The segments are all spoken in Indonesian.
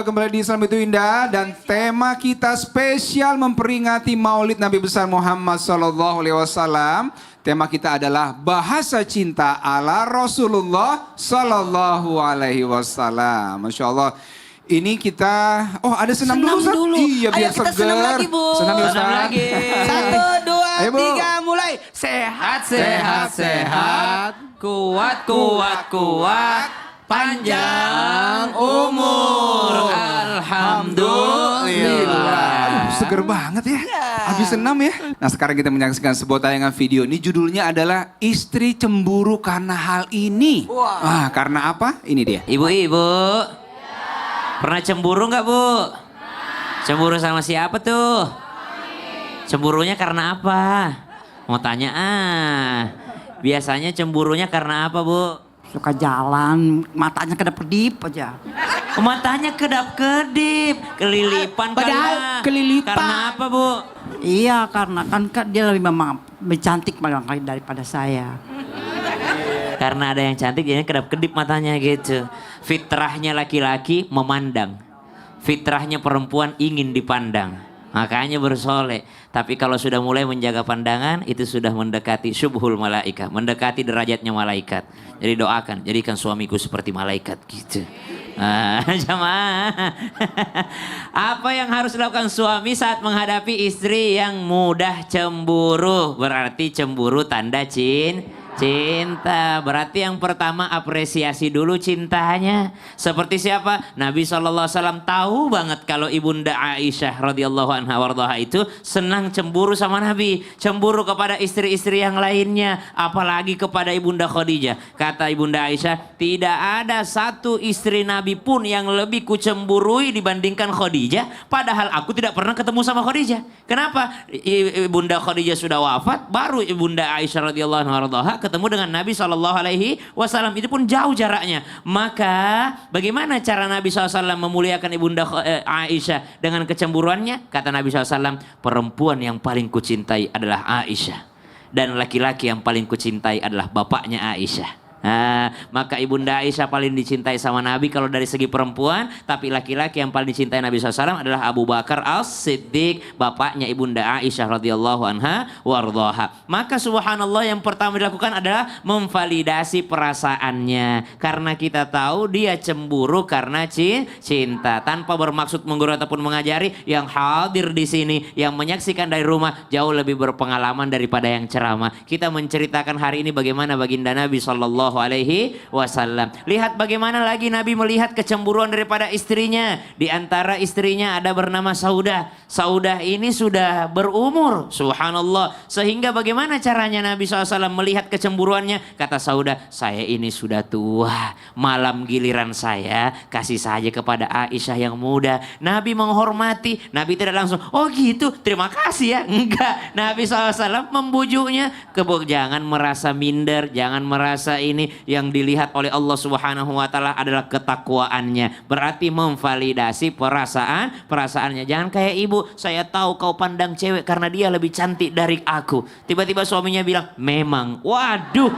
kembali di Islam itu Indah dan tema kita spesial memperingati Maulid Nabi besar Muhammad Sallallahu Alaihi Wasallam. Tema kita adalah bahasa cinta ala Rasulullah Sallallahu Alaihi Wasallam. Masya Allah. Ini kita, ada senam dulu, Ustaz? Iya, biar kita seger. senam lagi, Bu. Senam ya, Ustaz. Senam lagi. 1, 2, Ayo, Bu. 3, mulai. Sehat, Sehat, sehat, kuat, kuat, kuat, panjang umur. Alhamdulillah. Seger banget ya. Habis senam ya. Nah sekarang kita menyaksikan sebuah tayangan video. Ini judulnya adalah Istri Cemburu Karena Hal Ini. Wah. Karena apa? Ini dia. Ibu-ibu, pernah cemburu nggak Bu? Cemburu sama siapa tuh? Cemburunya karena apa? Mau tanya Biasanya cemburunya karena apa Bu? Suka jalan, matanya kedap-kedip aja. Matanya kedap-kedip, kelilipan Padahal karena kelilipan. Karena apa Bu? Iya, karena kan dia lebih cantik barangkali daripada saya. Karena ada yang cantik jadinya kedap-kedip matanya gitu. Fitrahnya laki-laki memandang. Fitrahnya perempuan ingin dipandang. Makanya bersolek. Tapi kalau sudah mulai menjaga pandangan, itu sudah mendekati syubhul malaika. Mendekati derajatnya malaikat. Jadi doakan, jadikan suamiku seperti malaikat gitu. Jamaah. Apa yang harus dilakukan suami saat menghadapi istri yang mudah cemburu? Berarti cemburu tanda cinta. Berarti yang pertama apresiasi dulu cintanya. Seperti siapa? Nabi SAW tahu banget kalau Ibunda Aisyah radhiyallahu anha wardaha itu senang cemburu sama Nabi. Cemburu kepada istri-istri yang lainnya. Apalagi kepada Ibunda Khadijah. Kata Ibunda Aisyah, tidak ada satu istri Nabi pun yang lebih kucemburui dibandingkan Khadijah. Padahal aku tidak pernah ketemu sama Khadijah. Kenapa? Ibunda Khadijah sudah wafat. Baru Ibunda Aisyah radhiyallahu anha wardaha ketemu dengan Nabi SAW, itu pun jauh jaraknya. Maka bagaimana cara Nabi SAW memuliakan Ibunda Aisyah dengan kecemburuannya? Kata Nabi SAW, perempuan yang paling kucintai adalah Aisyah. Dan laki-laki yang paling kucintai adalah bapaknya Aisyah. Maka Ibunda Aisyah paling dicintai sama Nabi kalau dari segi perempuan. Tapi laki-laki yang paling dicintai Nabi SAW adalah Abu Bakar As-Siddiq, bapaknya Ibunda Aisyah radhiyallahu anha wardaha. Maka subhanallah yang pertama dilakukan adalah memvalidasi perasaannya. Karena kita tahu dia cemburu karena cinta. Tanpa bermaksud menggurui ataupun mengajari, yang hadir di sini, yang menyaksikan dari rumah jauh lebih berpengalaman daripada yang ceramah. Kita menceritakan hari ini bagaimana baginda Nabi SAW Alaihi Wasallam. Lihat bagaimana lagi Nabi melihat kecemburuan daripada istrinya. Di antara istrinya ada bernama Saudah. Saudah ini sudah berumur, subhanallah. Sehingga bagaimana caranya Nabi SAW melihat kecemburuannya? Kata Saudah, saya ini sudah tua. Malam giliran saya kasih saja kepada Aisyah yang muda. Nabi menghormati. Nabi tidak langsung, oh gitu, terima kasih ya. Enggak. Nabi SAW membujuknya. Jangan merasa minder, jangan merasa ini. Yang dilihat oleh Allah Subhanahu wa taala adalah ketakwaannya. Berarti memvalidasi perasaannya. Jangan kayak ibu, saya tahu kau pandang cewek karena dia lebih cantik dari aku. Tiba-tiba suaminya bilang, memang. Waduh.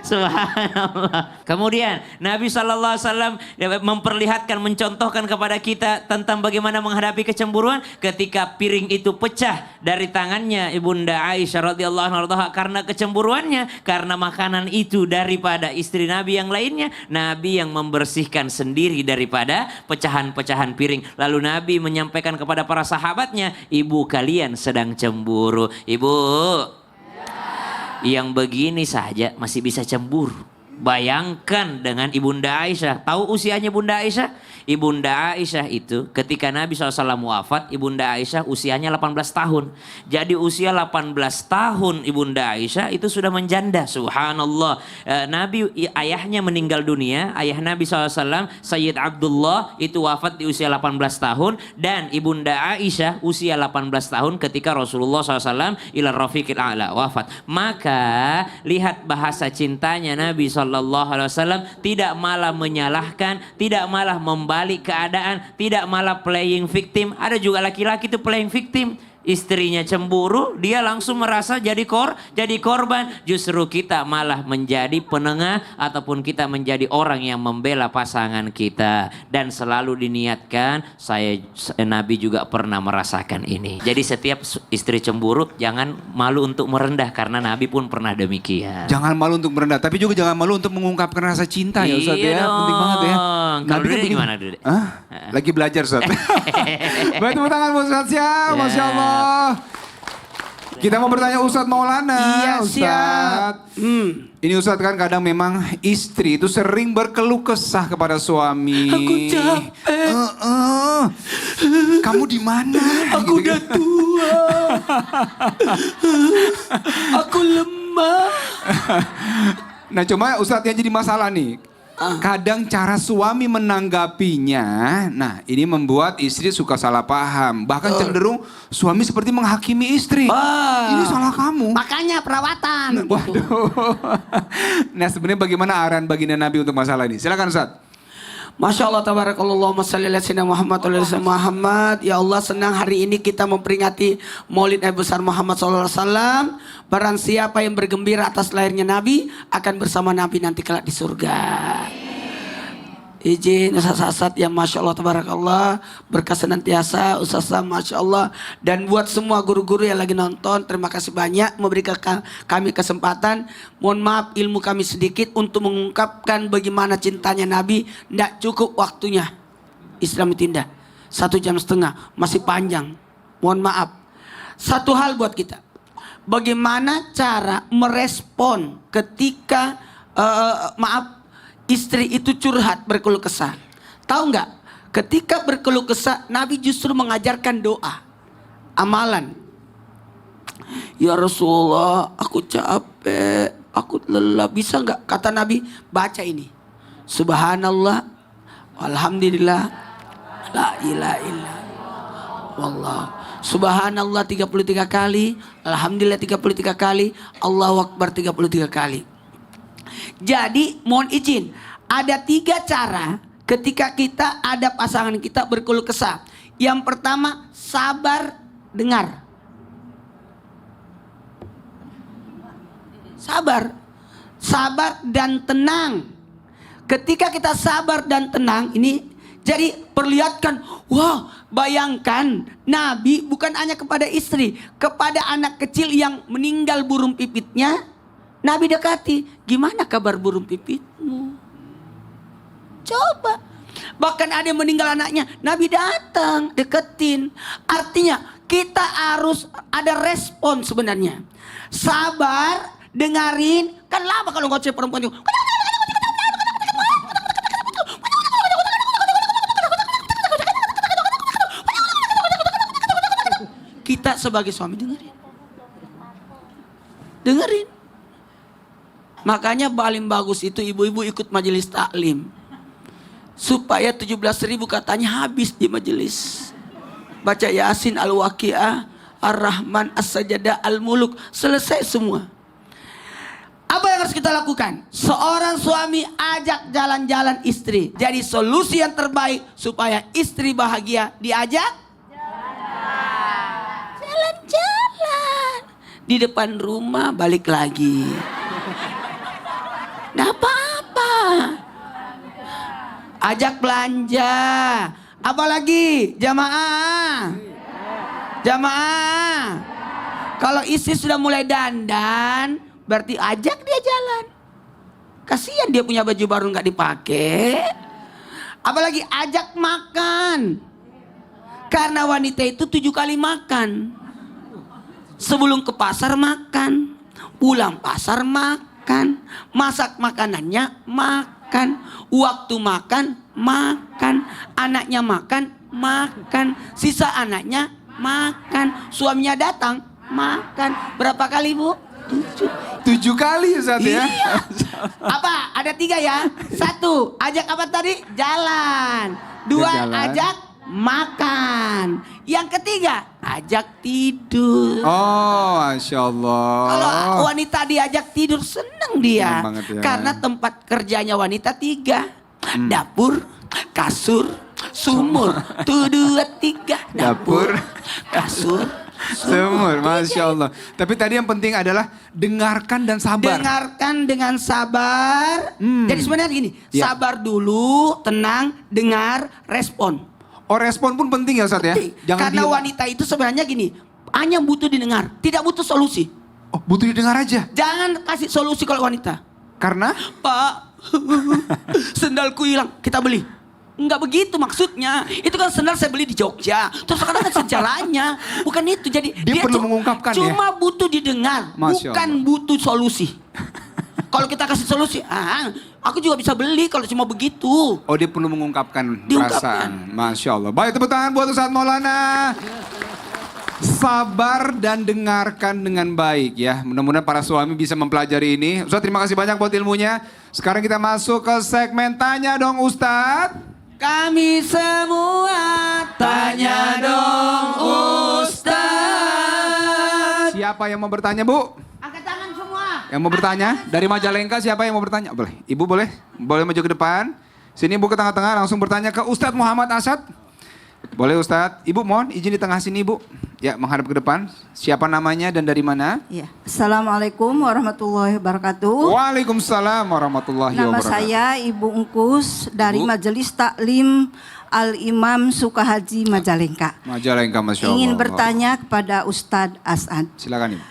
Subhanallah. Kemudian Nabi SAW memperlihatkan, mencontohkan kepada kita tentang bagaimana menghadapi kecemburuan ketika piring itu pecah dari tangannya Ibunda Aisyah radhiyallahu anha karena kecemburuannya, karena makanan itu daripada istri Nabi yang lainnya. Nabi yang membersihkan sendiri daripada pecahan-pecahan piring. Lalu Nabi menyampaikan kepada para sahabatnya, ibu kalian sedang cemburu. Ibu, yang begini saja masih bisa cemburu. Bayangkan dengan Ibunda Aisyah. Tahu usianya Bunda Aisyah? Ibunda Aisyah itu ketika Nabi SAW wafat, Ibunda Aisyah usianya 18 tahun. Jadi usia 18 tahun Ibunda Aisyah itu sudah menjanda. Subhanallah. Nabi ayahnya meninggal dunia. Ayah Nabi SAW, Sayyid Abdullah, itu wafat di usia 18 tahun. Dan Ibunda Aisyah usia 18 tahun ketika Rasulullah SAW ila rafiqil a'la wafat. Maka lihat bahasa cintanya Nabi SAW, tidak malah menyalahkan, tidak malah membalik keadaan, tidak malah playing victim. Ada juga laki-laki itu playing victim. istrinya cemburu, dia langsung merasa jadi korban. Justru kita malah menjadi penengah ataupun kita menjadi orang yang membela pasangan kita. Dan selalu diniatkan, Nabi juga pernah merasakan ini. Jadi setiap istri cemburu jangan malu untuk merendah karena Nabi pun pernah demikian. Jangan malu untuk merendah, tapi juga jangan malu untuk mengungkapkan rasa cinta ya Ustaz Iya ya. Penting banget ya. dong. Kalau Dede gimana Dede? Hah? Lagi belajar Ustaz. Baik, tepuk tangan buat Ustaz ya. Masya Allah. Kita mau bertanya Ustadz Maulana. Iya, Ustadz. siap. Ini Ustadz kan kadang memang istri itu sering berkeluh kesah kepada suami. Aku capek. Kamu di mana? Aku Gitu udah kan. tua. Aku lemah. Nah cuma Ustadz yang jadi masalah nih. Kadang cara suami menanggapinya, nah ini membuat istri suka salah paham. Bahkan cenderung suami seperti menghakimi istri. Ini salah kamu. Makanya perawatan. Waduh. Nah sebenarnya bagaimana arahan baginda Nabi untuk masalah ini? Silakan Ustadz. Masya Allah, tabarakallah, masalli ala sayyidina Muhammad wa ala sayyidina Muhammad. Ya Allah, senang hari ini kita memperingati Maulid Nabi besar Muhammad SAW. Barang siapa yang bergembira atas lahirnya Nabi akan bersama Nabi nanti kelak di surga. Izin Ustaz yang Masya Allah tabarakallah, berkah senantiasa Ustaz, Masya Allah. Dan buat semua guru-guru yang lagi nonton, terima kasih banyak memberikan kami kesempatan. Mohon maaf ilmu kami sedikit untuk mengungkapkan bagaimana cintanya Nabi. Tidak cukup waktunya Islam ditindak 1,5 jam, masih panjang. Mohon maaf. Satu hal buat kita, bagaimana cara merespon ketika istri itu curhat berkeluh kesah. Tahu nggak? Ketika berkeluh kesah, Nabi justru mengajarkan doa, amalan. Ya Rasulullah, aku capek, aku lelah. Bisa nggak? Kata Nabi, baca ini. Subhanallah, alhamdulillah, la ilaha illallah, wallah. Subhanallah 33 kali, alhamdulillah 33 kali, Allahu Akbar 33 kali. Jadi mohon izin, ada 3 cara ketika kita ada pasangan kita berkeluh kesah. Yang pertama, sabar dengar. Sabar dan tenang. Ketika kita sabar dan tenang, ini jadi perlihatkan, wah, bayangkan Nabi bukan hanya kepada istri, kepada anak kecil yang meninggal burung pipitnya, Nabi dekati, gimana kabar burung pipitmu? Coba. Bahkan ada yang meninggal anaknya, Nabi datang, deketin. Artinya kita harus ada respon sebenarnya. Sabar, dengarin. Kan lama kalau ngoceh perempuan itu. Kita sebagai suami dengerin. Makanya paling bagus itu ibu-ibu ikut majelis taklim. Supaya 17.000 katanya habis di majelis. Baca Yasin, Al-Waqi'ah, Ar-Rahman, As-Sajadah, Al-Muluk. Selesai semua. Apa yang harus kita lakukan? Seorang suami ajak jalan-jalan istri. Jadi solusi yang terbaik supaya istri bahagia, diajak jalan-jalan. Di depan rumah balik lagi. Nggak apa-apa. Ajak belanja. Apalagi jamaah. Kalau istri sudah mulai dandan, berarti ajak dia jalan. Kasihan dia punya baju baru nggak dipakai. Apalagi ajak makan. Karena wanita itu 7 kali makan. Sebelum ke pasar makan, pulang pasar makan, masak makanannya makan, waktu makan, anaknya makan, sisa anaknya makan, suaminya datang makan. Berapa kali Bu? 7 kali Ustadz ya. Iya. Apa? Ada 3 ya. 1, ajak apa tadi? Jalan. 2, Jalan. ajak makan. Yang ketiga, ajak tidur. Oh, Masya Allah. Kalau wanita diajak tidur seneng dia. Seneng banget ya. Karena tempat kerjanya wanita 3. Dapur, kasur, sumur. 1, 2, 3. Dapur, kasur, Semur, Masya Allah. Tapi tadi yang penting adalah dengarkan dan sabar. Dengarkan dengan sabar. Jadi sebenarnya gini, Ya. sabar dulu, tenang, dengar, respon. Oh, respon pun penting ya Ustaz ya? Penting. Jangan Karena diem. wanita itu sebenarnya gini, hanya butuh didengar, tidak butuh solusi. Oh, butuh didengar aja. Jangan kasih solusi kalau wanita. Karena Pak, sendalku hilang, kita beli. Enggak begitu maksudnya. Itu kan sendal saya beli di Jogja. Terus sekarang kan sejarahnya. Bukan itu. Jadi Dia perlu mengungkapkan ya? cuma butuh didengar, Masya bukan Allah. butuh solusi. Kalau kita kasih solusi, aku juga bisa beli kalau cuma begitu. oh dia perlu mengungkapkan Diungkapkan. perasaan. Masya Allah. Baik, tepuk tangan buat Ustaz Maulana. Sabar dan dengarkan dengan baik ya. Mudah-mudahan para suami bisa mempelajari ini. Ustaz, terima kasih banyak buat ilmunya. Sekarang kita masuk ke segmen Tanya Dong Ustaz. Kami semua tanya dong Ustaz. Siapa yang mau bertanya, Bu? Angkat tangan semua. Yang mau bertanya? Dari Majalengka siapa yang mau bertanya? Boleh. Ibu boleh? Boleh maju ke depan. Sini Ibu ke tengah-tengah langsung bertanya ke Ustadz Muhammad Asad. Boleh Ustadz. Ibu mohon izin di tengah sini Ibu. Ya, menghadap ke depan. Siapa namanya dan dari mana? Ya. Assalamualaikum warahmatullahi wabarakatuh. Waalaikumsalam warahmatullahi Nama wabarakatuh. saya Ibu Ungkus dari Ibu. Majelis Taklim Al-Imam Sukahaji Majalengka. Majalengka, Masya Allah. Ingin bertanya kepada Ustadz Asad. Silakan Ibu.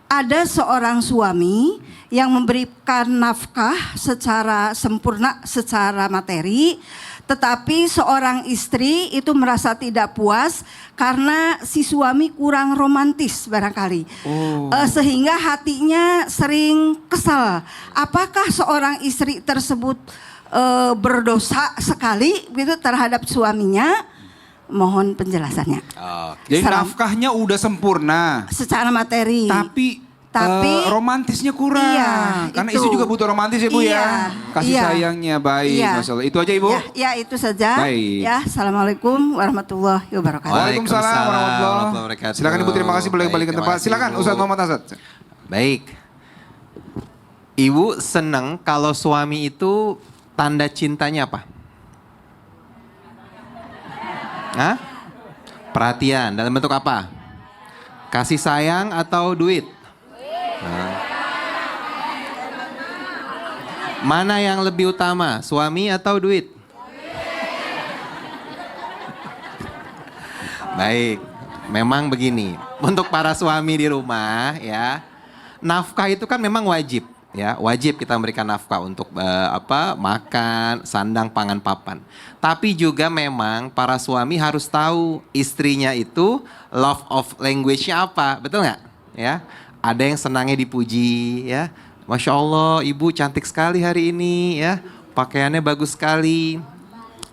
Ada seorang suami yang memberikan nafkah secara sempurna, secara materi, tetapi seorang istri itu merasa tidak puas karena si suami kurang romantis barangkali. Sehingga hatinya sering kesal. Apakah seorang istri tersebut berdosa sekali gitu terhadap suaminya? Mohon penjelasannya. Jadi Salam. nafkahnya udah sempurna. Secara materi. Tapi Tapi- romantisnya kurang. Iya, Karena itu. istri juga butuh romantis ya Bu Iya, ya. Kasih iya. sayangnya baik. Iya. Masya Allah. Itu aja Ibu. Ya, itu saja. Baik. Ya, assalamualaikum warahmatullahi wabarakatuh. Waalaikumsalam warahmatullahi wabarakatuh. Silakan Ibu, terima kasih boleh Baik, kembali ke terima tempat. kasih, Silakan Ibu. Ustaz Muhammad Asad. Baik. Ibu seneng kalau suami itu tanda cintanya apa? Hah? Perhatian dalam bentuk apa? Kasih sayang atau duit? Nah. Mana yang lebih utama, suami atau duit? Baik, memang begini. Untuk para suami di rumah ya, nafkah itu kan memang wajib ya, wajib kita memberikan nafkah untuk makan, sandang, pangan, papan. Tapi juga memang para suami harus tahu istrinya itu love of language-nya apa, betul nggak? Ya, ada yang senangnya dipuji ya. Masya Allah, ibu cantik sekali hari ini ya, pakaiannya bagus sekali.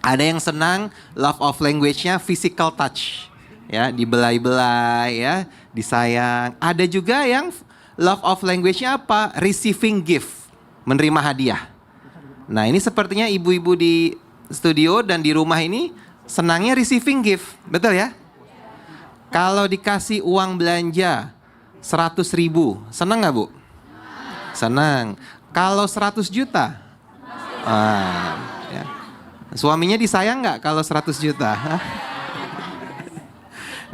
Ada yang senang love of language-nya physical touch. Ya, dibelai-belai ya, disayang. Ada juga yang love of language-nya apa? Receiving gift, menerima hadiah. Nah, ini sepertinya ibu-ibu di studio dan di rumah ini senangnya receiving gift, betul ya? Kalau dikasih uang belanja 100.000, senang nggak Bu? Senang. Kalau 100 juta? Ya. Suaminya disayang nggak kalau 100 juta?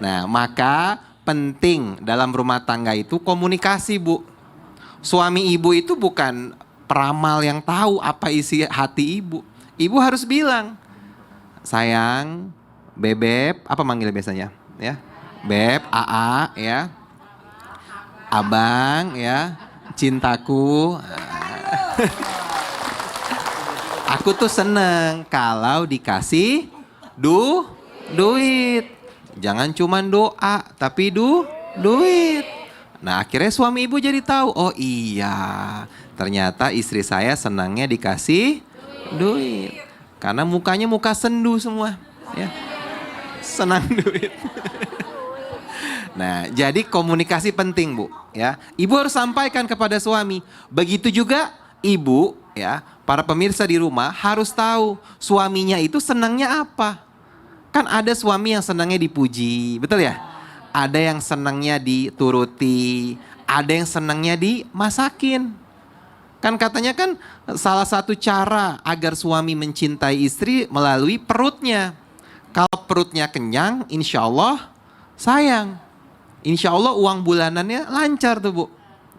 Nah, maka penting dalam rumah tangga itu komunikasi, Bu. Suami ibu itu bukan peramal yang tahu apa isi hati ibu. Ibu harus bilang, sayang, bebek, apa manggil biasanya? Ya, beb, aa, ya, abang, ya, cintaku. Aku tuh seneng kalau dikasih duit. Jangan cuma doa, tapi duit. Nah, akhirnya suami ibu jadi tahu, oh iya, ternyata istri saya senangnya dikasih duit. Karena mukanya muka sendu semua, ya. Senang duit. Nah, jadi komunikasi penting, Bu, ya. Ibu harus sampaikan kepada suami. Begitu juga ibu, ya, para pemirsa di rumah harus tahu suaminya itu senangnya apa. Kan ada suami yang senangnya dipuji, betul ya? Ada yang senangnya dituruti, ada yang senangnya dimasakin. Kan katanya kan salah satu cara agar suami mencintai istri melalui perutnya. Kalau perutnya kenyang, insya Allah sayang. Insya Allah uang bulanannya lancar tuh Bu.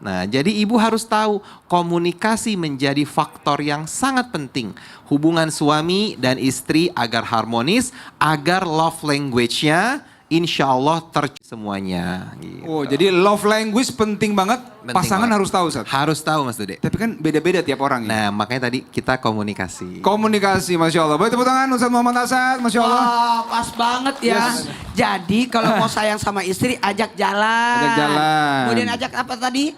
Nah, jadi ibu harus tahu komunikasi menjadi faktor yang sangat penting. Hubungan suami dan istri agar harmonis, agar love language-nya insya Allah semuanya. Gitu. Oh, jadi love language penting banget. Penting Pasangan banget. harus tahu, Ustaz. Harus tahu Mas Dude. Tapi kan beda-beda tiap orang ya. Nah, makanya tadi kita komunikasi. Komunikasi, Masya Allah. Baik, tepuk tangan Ustaz Muhammad Asad, Masya Allah. Wah, pas banget ya. Yes. Jadi kalau mau sayang sama istri, ajak jalan. Ajak jalan. Kemudian ajak apa tadi?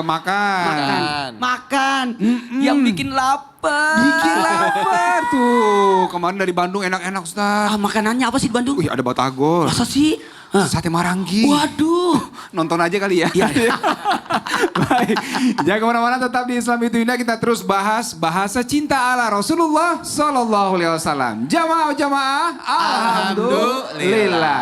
Makan. Makan. Yang bikin lapar. Bikin lapar tuh. Kemarin dari Bandung enak-enak, Ustaz. Ah, makanannya apa sih di Bandung? Wih, ada batagor. Masa sih? Hah? Sate Maranggi. Waduh. Nonton aja kali ya. Baik. Jangan kemana-mana, tetap di Islam Itu Indah. Kita terus bahas bahasa cinta ala Rasulullah Sallallahu Alaihi Wasallam. Jamaah, alhamdulillah.